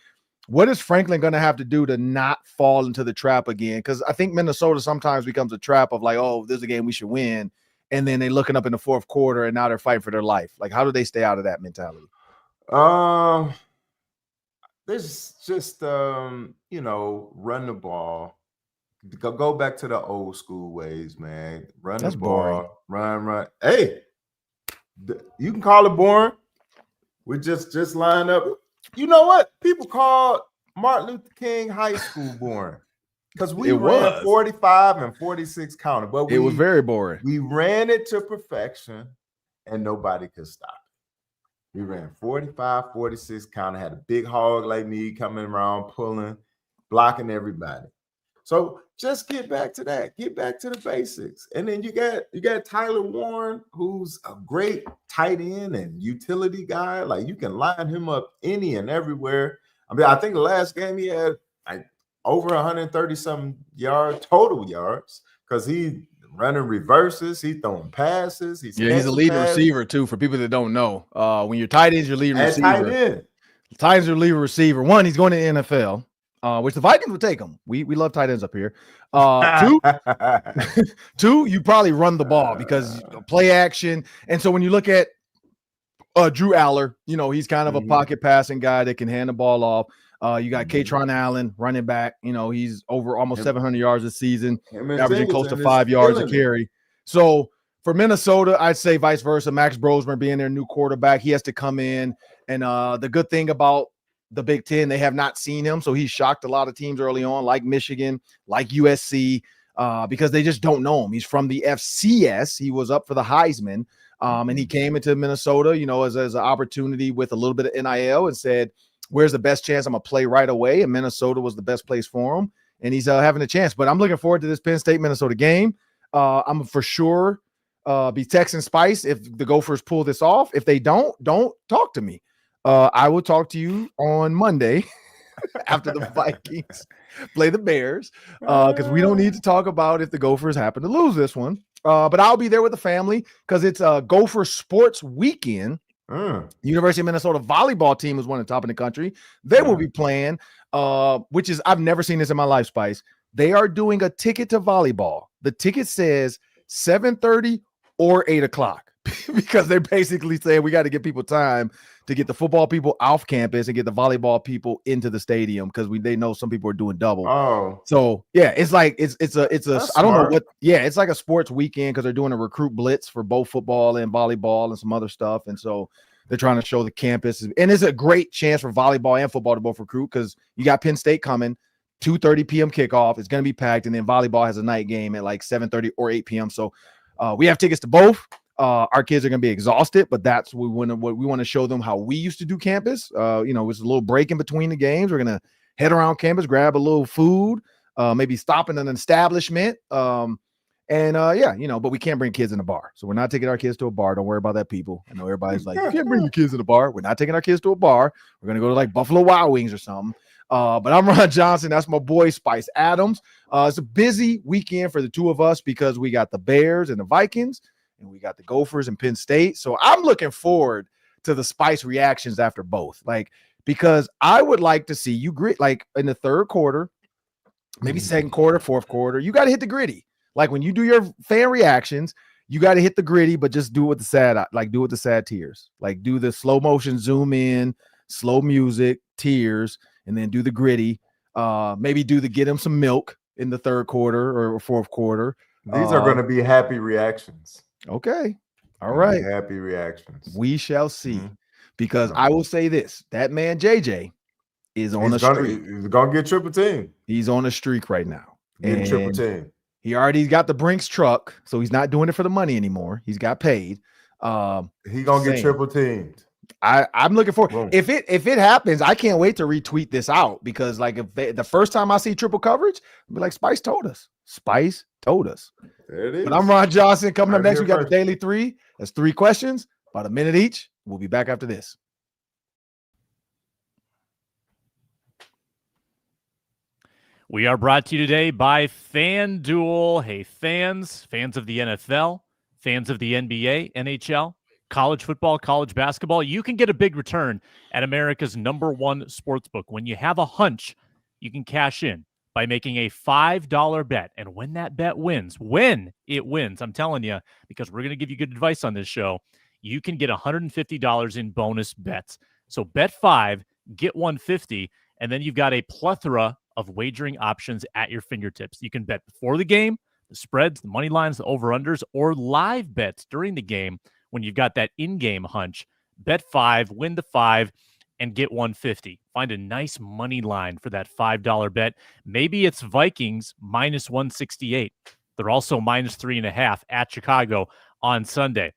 Speaker 1: what is Franklin going to have to do to not fall into the trap again? Because I think Minnesota sometimes becomes a trap of like, oh, this is a game we should win. And then they're looking up in the fourth quarter and now they're fighting for their life. Like, how do they stay out of that mentality?
Speaker 4: There's just, run the ball. Go back to the old school ways, man. That's the ball. Boring. Run. Hey, you can call it boring. We just line up. You know what? People call Martin Luther King High School boring. Because we
Speaker 1: It
Speaker 4: ran
Speaker 1: was.
Speaker 4: 45 and 46 counter, but
Speaker 1: It was very boring.
Speaker 4: We ran it to perfection, and nobody could stop it. We ran 45, 46 counter, had a big hog like me coming around, pulling, blocking everybody. So just get back to that. Get back to the basics. And then you got Tyler Warren, who's a great tight end and utility guy. Like, you can line him up any and everywhere. I mean, I think the last game he had over 130-something total yards, because he running reverses, he throwing passes. He's
Speaker 1: a leading receiver too. For people that don't know, when your tight end's your leading receiver, tight ends are leading receiver. One, he's going to the NFL. Which the Vikings would take him. We love tight ends up here. Two, you probably run the ball because play action. And so when you look at Drew Aller, he's kind of a pocket passing guy that can hand the ball off. You got Katron Allen, running back. He's over almost 700 yards this season, averaging close to 5 yards a carry. So for Minnesota, I'd say vice versa. Max Brosmer being their new quarterback, he has to come in. And the good thing about the Big Ten, they have not seen him, so he shocked a lot of teams early on, like Michigan, like USC, because they just don't know him. He's from the FCS. He was up for the Heisman, and he came into Minnesota, as an opportunity with a little bit of NIL, and said, where's the best chance I'm going to play right away? And Minnesota was the best place for him, and he's having a chance. But I'm looking forward to this Penn State-Minnesota game. I'm for sure be texting Spice if the Gophers pull this off. If they don't talk to me. I will talk to you on Monday after the Vikings play the Bears, because we don't need to talk about if the Gophers happen to lose this one. But I'll be there with the family because it's a Gopher sports weekend. University of Minnesota volleyball team is one of the top in the country. They will be playing, which is, I've never seen this in my life, Spice. They are doing a ticket to volleyball. The ticket says 7:30 or 8 o'clock because they're basically saying we got to give people time to get the football people off campus and get the volleyball people into the stadium, because they know some people are doing double.
Speaker 4: Oh,
Speaker 1: so yeah, it's like it's a I don't know what. Yeah, it's like a sports weekend because they're doing a recruit blitz for both football and volleyball and some other stuff, and so they're trying to show the campus. And it's a great chance for volleyball and football to both recruit, because you got Penn State coming, 2:30 p.m. kickoff. It's going to be packed, and then volleyball has a night game at like 7:30 or 8 p.m. So we have tickets to both. Our kids are going to be exhausted, but that's what we want to show them how we used to do campus. It's a little break in between the games. We're going to head around campus, grab a little food, maybe stop in an establishment. But we can't bring kids in a bar. So we're not taking our kids to a bar. Don't worry about that, people. I know everybody's like, you can't bring your kids in a bar. We're not taking our kids to a bar. We're going to go to like Buffalo Wild Wings or something. But I'm Ron Johnson. That's my boy, Spice Adams. It's a busy weekend for the two of us because we got the Bears and the Vikings, and we got the Gophers and Penn State. So I'm looking forward to the Spice reactions after both. Because I would like to see you grit, like in the third quarter, maybe second quarter, fourth quarter. You got to hit the gritty. Like when you do your fan reactions, you got to hit the gritty, but just do it with the sad tears. Like do the slow motion zoom in, slow music, tears, and then do the gritty. Maybe get them some milk in the third quarter or fourth quarter.
Speaker 4: These are going to be happy reactions.
Speaker 1: Okay. All right.
Speaker 4: Happy reactions.
Speaker 1: We shall see. Because I will say this, that man JJ is on a streak.
Speaker 4: He's going to get triple team.
Speaker 1: He's on a streak right now.
Speaker 4: Getting triple team.
Speaker 1: He already got the Brinks truck, so he's not doing it for the money anymore. He's got paid.
Speaker 4: He's going to get triple teamed.
Speaker 1: I'm looking forward. If it happens, I can't wait to retweet this out, because like the first time I see triple coverage, I'll be like, Spice told us. Spice told us.
Speaker 4: There it is.
Speaker 1: But I'm Ron Johnson. Coming up next, we got the Daily 3. That's 3 questions, about a minute each. We'll be back after this.
Speaker 3: We are brought to you today by FanDuel. Hey, fans of the NFL, fans of the NBA, NHL, college football, college basketball, you can get a big return at America's #1 sportsbook. When you have a hunch, you can cash in by making a $5 bet. And when that bet wins, I'm telling you, because we're going to give you good advice on this show, you can get $150 in bonus bets. So bet 5, get 150, and then you've got a plethora of wagering options at your fingertips. You can bet before the game, the spreads, the money lines, the over-unders, or live bets during the game when you've got that in-game hunch. Bet 5, win the 5, and get 150. Find a nice money line for that $5 bet. Maybe it's Vikings minus 168. They're also minus 3.5 at Chicago on Sunday.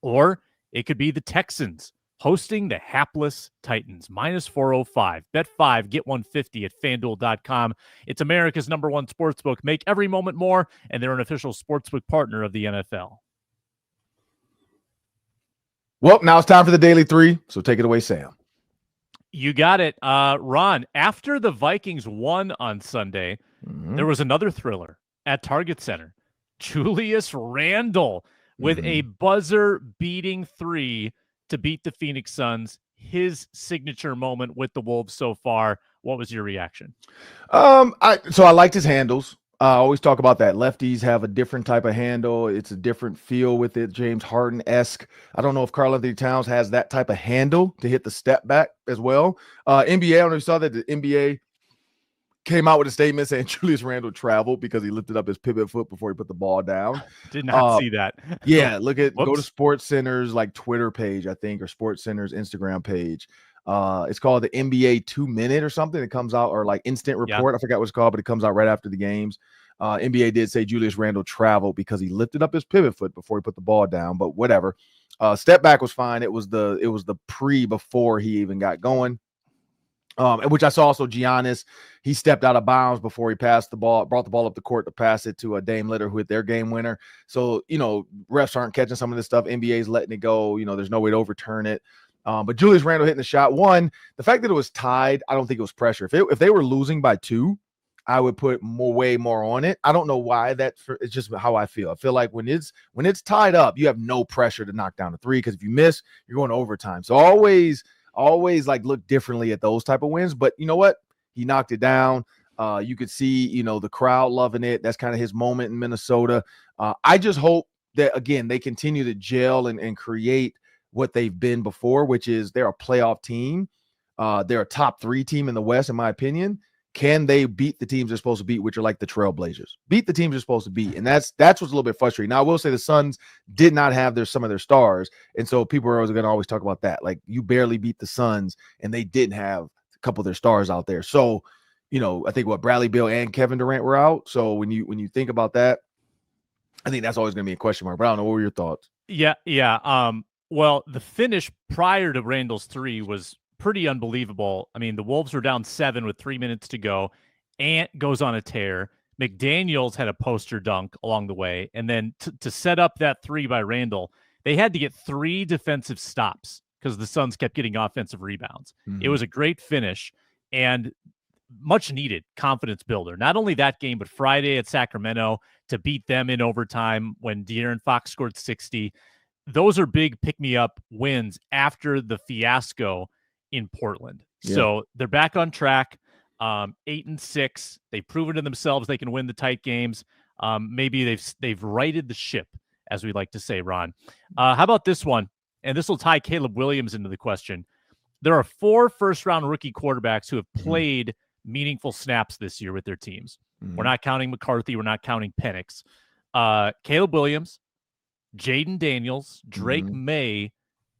Speaker 3: Or it could be the Texans hosting the hapless Titans, minus 405. Bet 5, get 150 at FanDuel.com. It's America's #1 sportsbook. Make every moment more, and they're an official sportsbook partner of the NFL.
Speaker 1: Well, now it's time for the Daily 3, so take it away, Sam.
Speaker 3: You got it. Ron, after the Vikings won on Sunday, there was another thriller at Target Center. Julius Randle with a buzzer-beating 3 to beat the Phoenix Suns. His signature moment with the Wolves so far. What was your reaction?
Speaker 1: I liked his handles. I always talk about that. Lefties have a different type of handle. It's a different feel with it. James Harden-esque. I don't know if karl-Anthony Towns has that type of handle to hit the step back as well. NBA, I don't know if you saw that the NBA came out with a statement saying Julius Randle traveled because he lifted up his pivot foot before he put the ball down.
Speaker 3: Did not see that.
Speaker 1: Yeah, go to Sports Center's like Twitter page, I think, or Sports Center's Instagram page. It's called the NBA 2-minute or something. It comes out, or like instant report. I forgot what it's called, but it comes out right after the games. NBA did say Julius Randle traveled because he lifted up his pivot foot before he put the ball down, but whatever. Step back was fine. It was the before he even got going. Which I saw also Giannis, he stepped out of bounds before he passed the ball, brought the ball up the court to pass it to a Dame Litter who hit their game winner. So, refs aren't catching some of this stuff. NBA's letting it go. There's no way to overturn it. But Julius Randle hitting the shot. One, the fact that it was tied, I don't think it was pressure. If they were losing by 2, I would put way more on it. I don't know why it's just how I feel. I feel like when it's tied up, you have no pressure to knock down a 3, because if you miss, you're going to overtime. So always like look differently at those type of wins. But you know what? He knocked it down. You could see, the crowd loving it. That's kind of his moment in Minnesota. I just hope that, again, they continue to gel and create what they've been before, which is they're a playoff team. They're a top 3 team in the West, in my opinion. Can they beat the teams they're supposed to beat, which are like the Trailblazers? Beat the teams they're supposed to beat. And that's what's a little bit frustrating. Now, I will say the Suns did not have some of their stars. And so people are going to always talk about that. Like, you barely beat the Suns, and they didn't have a couple of their stars out there. So, I think Bradley Beal and Kevin Durant were out. So when you think about that, I think that's always going to be a question mark. But I don't know. What were your thoughts?
Speaker 3: Yeah. Well, the finish prior to Randle's 3 was pretty unbelievable. I mean, the Wolves were down 7 with 3 minutes to go. Ant goes on a tear. McDaniels had a poster dunk along the way. And then to set up that 3 by Randle, they had to get 3 defensive stops because the Suns kept getting offensive rebounds. It was a great finish and much needed confidence builder. Not only that game, but Friday at Sacramento to beat them in overtime when De'Aaron Fox scored 60. Those are big pick-me-up wins after the fiasco in Portland. Yeah. So they're back on track, 8-6. They've proven to themselves they can win the tight games. Maybe they've righted the ship, as we like to say, Ron. How about this one? And this will tie Caleb Williams into the question. There are 4 first-round rookie quarterbacks who have played meaningful snaps this year with their teams. We're not counting McCarthy. We're not counting Penix. Caleb Williams, Jaden Daniels, Drake May,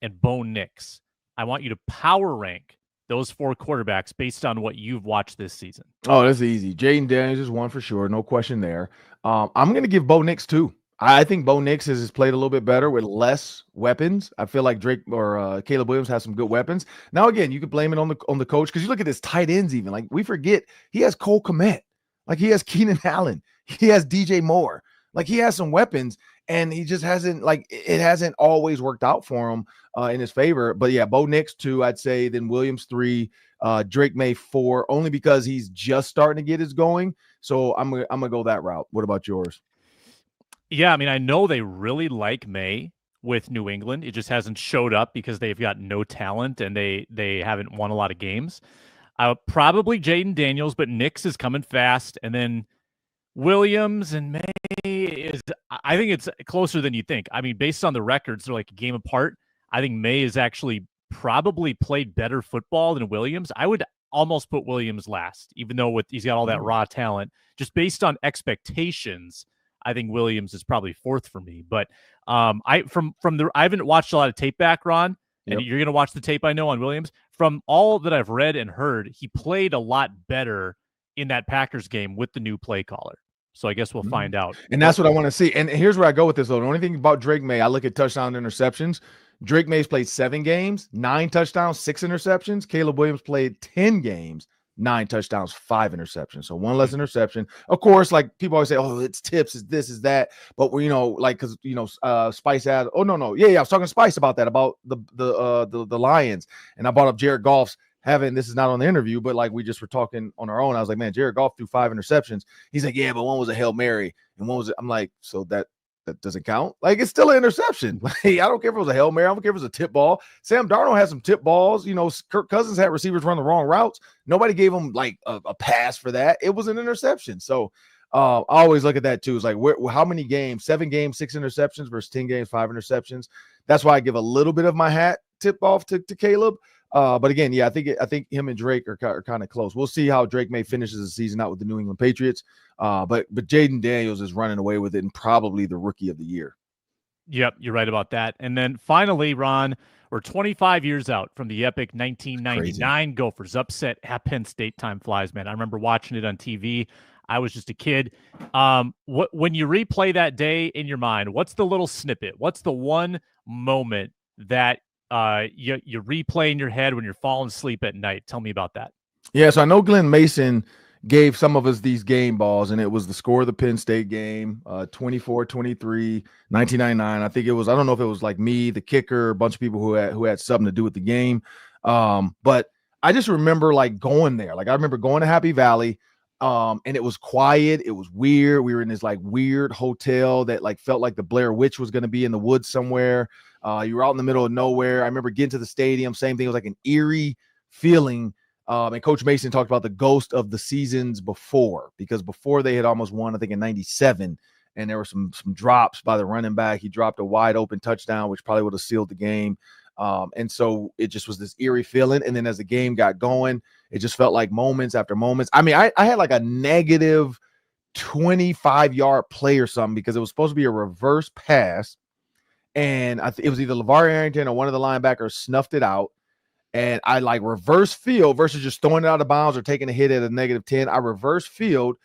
Speaker 3: and Bo Nix. I want you to power rank those 4 quarterbacks based on what you've watched this season. Oh,
Speaker 1: that's easy. Jaden Daniels is one for sure. No question there. I'm going to give Bo Nix 2. I think Bo Nix has played a little bit better with less weapons. I feel like Drake or Caleb Williams has some good weapons. Now, again, you could blame it on the coach, because you look at his tight ends even. Like, we forget he has Cole Kmet. Like, he has Keenan Allen. He has DJ Moore. Like, he has some weapons, and he just hasn't, like, it hasn't always worked out for him in his favor. But yeah, Bo Nix 2, I'd say. Then Williams 3, Drake May 4, only because he's just starting to get his going. So I'm gonna go that route. What about yours?
Speaker 3: Yeah, I mean, I know they really like May with New England. It just hasn't showed up because they've got no talent and they haven't won a lot of games. Probably Jaden Daniels, but Nix is coming fast. And then Williams and May I think it's closer than you think. I mean, based on the records, they're like a game apart. I think May has actually probably played better football than Williams. I would almost put Williams last, even though he's got all that raw talent. Just based on expectations, I think Williams is probably 4th for me. But I haven't watched a lot of tape back, Ron, and you're going to watch the tape, I know, on Williams. from all that I've read and heard, he played a lot better in that Packers game with the new play caller. So I guess we'll find out.
Speaker 1: And that's what I want to see. And here's where I go with this, though. The only thing about Drake May, I look at touchdown interceptions. Drake May's played 7 games, 9 touchdowns, 6 interceptions. Caleb Williams played 10 games, 9 touchdowns, 5 interceptions. So 1 less interception. Of course, like people always say, oh, it's tips, it's this, is that. But we're, because Spice had, yeah, I was talking to Spice about that, about the Lions. And I brought up Jared Goff's this is not on the interview, but like we just were talking on our own. I was like, man, Jared Goff threw 5 interceptions. He's like, yeah, but one was a Hail Mary and one was, I'm like, so that doesn't count. Like, it's still an interception. Like, I don't care if it was a Hail Mary. I don't care if it was a tip ball. Sam Darnold had some tip balls. Kirk Cousins had receivers run the wrong routes. Nobody gave him like a pass for that. It was an interception. So I always look at that too. It's like, how many games? 7 games, 6 interceptions versus 10 games, 5 interceptions. That's why I give a little bit of my hat tip off to Caleb. But again, yeah, I think him and Drake are kind of close. We'll see how Drake May finishes the season out with the New England Patriots. But Jaden Daniels is running away with it and probably the rookie of the year.
Speaker 3: Yep, you're right about that. And then finally, Ron, we're 25 years out from the epic 1999 Gophers upset at Penn State. Time flies, man. I remember watching it on TV. I was just a kid. When you replay that day in your mind, what's the little snippet? What's the one moment that you replay in your head when you're falling asleep at night? Tell me about that.
Speaker 1: Yeah, so I know Glenn Mason gave some of us these game balls, and it was the score of the Penn State game, 24-23, 1999. I think it was, I don't know if it was like me, the kicker, a bunch of people who had something to do with the game. But I just remember like going there. Like I remember going to Happy Valley, and it was quiet. It was weird. We were in this like weird hotel that like felt like the Blair Witch was going to be in the woods somewhere. You were out in the middle of nowhere. I remember getting to the stadium, same thing. It was like an eerie feeling. And Coach Mason talked about the ghost of the seasons before, because before they had almost won, I think in 97, and there were some drops by the running back. He dropped a wide open touchdown, which probably would have sealed the game. And so it just was this eerie feeling. And then as the game got going, it just felt like moments after moments. I mean, I had like a negative 25-yard play or something, because it was supposed to be a reverse pass. And it was either LeVar Arrington or one of the linebackers snuffed it out. And I like reverse field versus just throwing it out of bounds or taking a hit at a -10. I reverse field.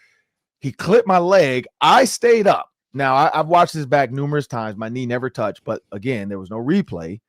Speaker 1: He clipped my leg. I stayed up. Now, I've watched this back numerous times. My knee never touched. But again, there was no replay.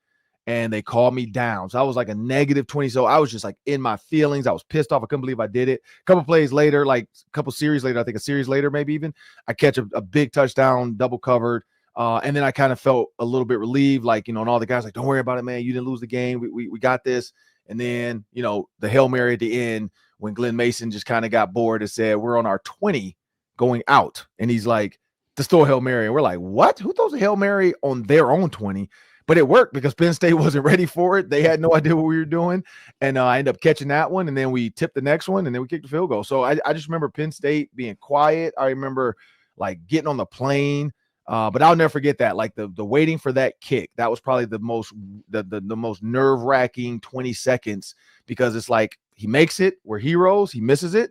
Speaker 1: And they called me down. So I was like a -20. So I was just like in my feelings. I was pissed off. I couldn't believe I did it. A couple plays later, like a couple series later, I think a series later, maybe even, I catch a big touchdown, double covered. And then I kind of felt a little bit relieved, like, and all the guys like, don't worry about it, man. You didn't lose the game. We got this. And then, the Hail Mary at the end, when Glenn Mason just kind of got bored and said, we're on our 20 going out. And he's like, just throw a Hail Mary. And we're like, what? Who throws a Hail Mary on their own 20? But it worked because Penn State wasn't ready for it. They had no idea what we were doing. And I ended up catching that one. And then we tipped the next one. And then we kicked the field goal. So I just remember Penn State being quiet. I remember like getting on the plane. But I'll never forget that. Like the waiting for that kick, that was probably the most nerve-wracking 20 seconds, because it's like he makes it, we're heroes, he misses it.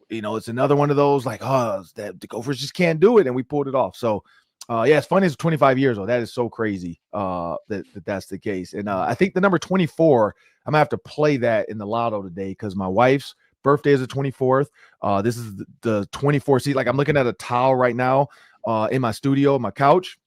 Speaker 1: It's another one of those like, that the Gophers just can't do it, and we pulled it off. So yeah, it's funny. It's 25 years old. That is so crazy that's the case. And I think the number 24, I'm gonna have to play that in the lotto today, because my wife's birthday is the 24th. This is the 24th seat. Like I'm looking at a towel right now in my studio, my couch.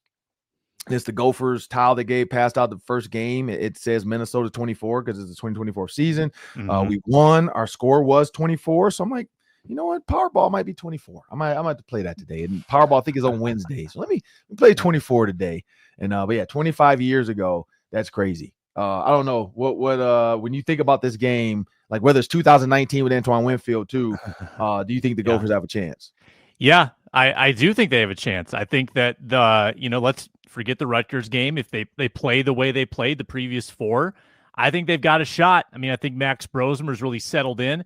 Speaker 1: It's the Gophers towel that Gabe passed out the first game. It says Minnesota 24 because it's the 2024 season.
Speaker 3: Mm-hmm.
Speaker 1: We won. Our score was 24. So I'm like, you know what? Powerball might be 24. I might have to play that today. And Powerball, I think, is on Wednesday. So let me play 24 today. And but yeah, 25 years ago, that's crazy. I don't know what when you think about this game, like whether it's 2019 with Antoine Winfield too, do you think the Gophers have a chance?
Speaker 3: Yeah, I do think they have a chance. I think that let's forget the Rutgers game. If they play the way they played the previous 4, I think they've got a shot. I mean, I think Max Brosmer's really settled in.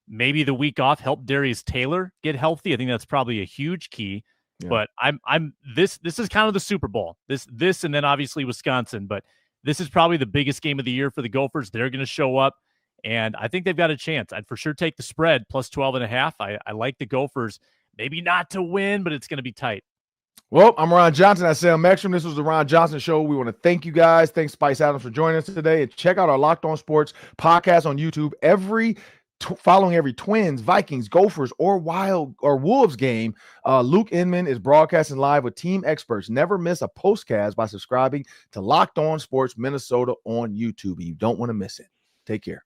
Speaker 3: Maybe the week off helped Darius Taylor get healthy. I think that's probably a huge key. Yeah. But this is kind of the Super Bowl. This and then obviously Wisconsin, but this is probably the biggest game of the year for the Gophers. They're going to show up, and I think they've got a chance. I'd for sure take the spread plus 12.5. I like the Gophers. Maybe not to win, but it's going to be tight.
Speaker 1: Well, I'm Ron Johnson. I Sam Ekstrom. This was the Ron Johnson Show. We want to thank you guys. Thanks, Spice Adams, for joining us today. And check out our Locked On Sports podcast on YouTube following every Twins, Vikings, Gophers, or Wolves game. Luke Inman is broadcasting live with team experts. Never miss a postcast by subscribing to Locked On Sports Minnesota on YouTube. You don't want to miss it. Take care.